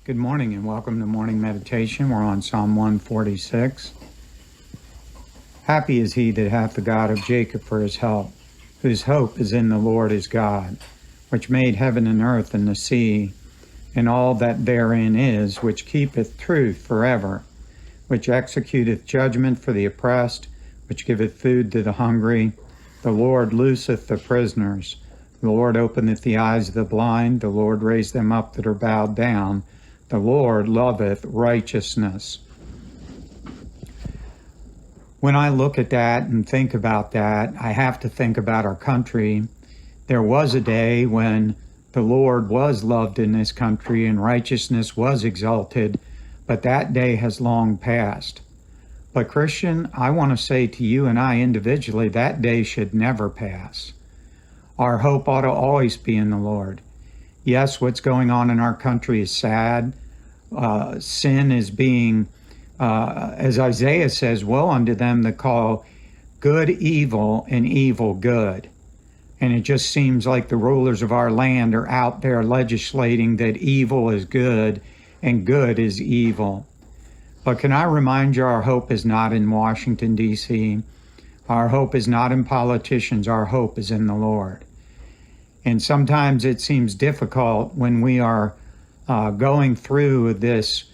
Good morning and welcome to morning meditation. We're on Psalm 146. Happy is he that hath the God of Jacob for his help, whose hope is in the Lord his God, which made heaven and earth and the sea, and all that therein is, which keepeth truth forever, which executeth judgment for the oppressed, which giveth food to the hungry. The Lord looseth the prisoners. The Lord openeth the eyes of the blind. The Lord raised them up that are bowed down. The Lord loveth righteousness. When I look at that and think about that, I have to think about our country. There was a day when the Lord was loved in this country and righteousness was exalted, but that day has long passed. But Christian, I want to say to you and I individually, that day should never pass. Our hope ought to always be in the Lord. Yes, what's going on in our country is sad. Sin is being, as Isaiah says, woe unto them that call good evil and evil good. And it just seems like the rulers of our land are out there legislating that evil is good and good is evil. But can I remind you, our hope is not in Washington, D.C. Our hope is not in politicians. Our hope is in the Lord. And sometimes it seems difficult when we are going through this,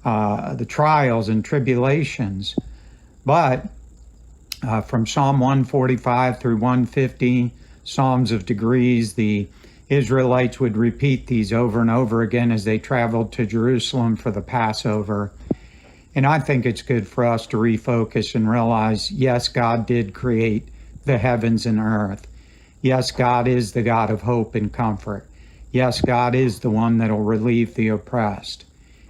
the trials and tribulations. But from Psalm 145 through 150, Psalms of degrees, the Israelites would repeat these over and over again as they traveled to Jerusalem for the Passover. And I think it's good for us to refocus and realize, yes, God did create the heavens and earth. Yes, God is the God of hope and comfort. Yes, God is the one that will relieve the oppressed.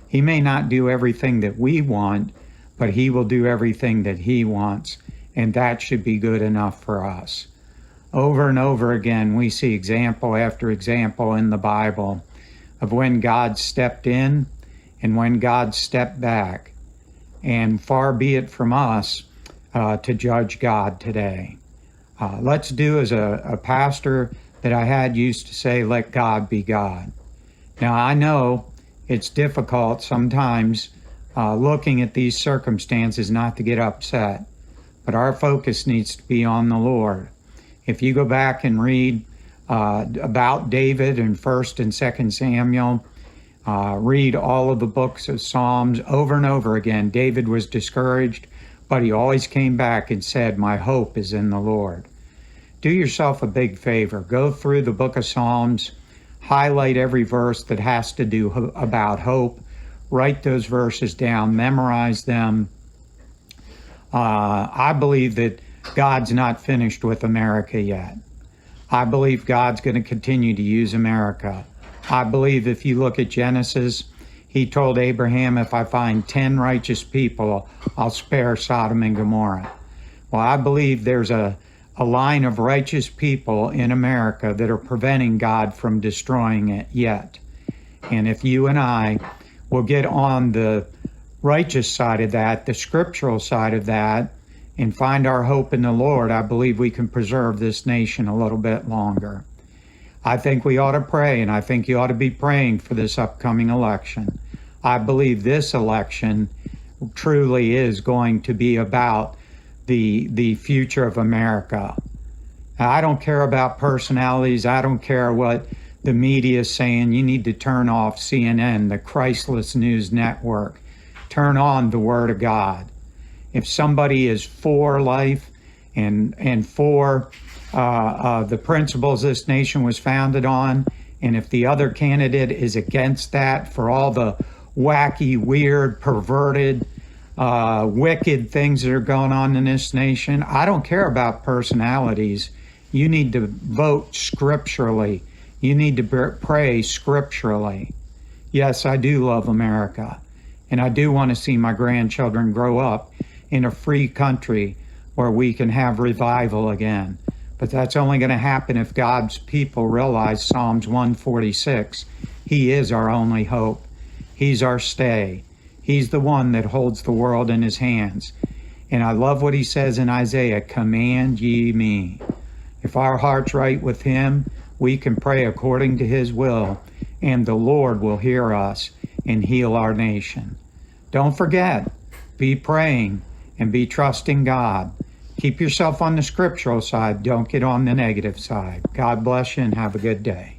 He may not do everything that we want, but he will do everything that he wants, and that should be good enough for us. Over and over again, we see example after example in the Bible of when God stepped in and when God stepped back. And far be it from us to judge God today. Let's do as a pastor that I had used to say, let God be God. Now, I know it's difficult sometimes looking at these circumstances not to get upset, but our focus needs to be on the Lord. If you go back and read about David in 1st and 2nd Samuel, read all of the books of Psalms over and over again, David was discouraged, but he always came back and said, my hope is in the Lord. Do yourself a big favor. Go through the book of Psalms, highlight every verse that has to do about hope, write those verses down, memorize them. I believe that God's not finished with America yet. I believe God's going to continue to use America. I believe if you look at Genesis, he told Abraham, if I find 10 righteous people, I'll spare Sodom and Gomorrah. Well, I believe there's a line of righteous people in America that are preventing God from destroying it yet. And if you and I will get on the righteous side of that, the scriptural side of that, and find our hope in the Lord, I believe we can preserve this nation a little bit longer. I think we ought to pray, and I think you ought to be praying for this upcoming election. I believe this election truly is going to be about the future of America. I don't care about personalities. I don't care what the media is saying. You need to turn off CNN, the Christless news network. Turn on the Word of God. If somebody is for life and for the principles this nation was founded on, and if the other candidate is against that for all the wacky, weird, perverted, wicked things that are going on in this nation, I don't care about personalities. You need to vote scripturally. You need to pray scripturally. Yes, I do love America, and I do want to see my grandchildren grow up in a free country where we can have revival again. But that's only going to happen if God's people realize Psalms 146. He is our only hope. He's our stay. He's the one that holds the world in his hands. And I love what he says in Isaiah, command ye me. If our heart's right with him, we can pray according to his will, and the Lord will hear us, and heal our nation. Don't forget, be praying and be trusting God. Keep yourself on the scriptural side. Don't get on the negative side. God bless you and have a good day.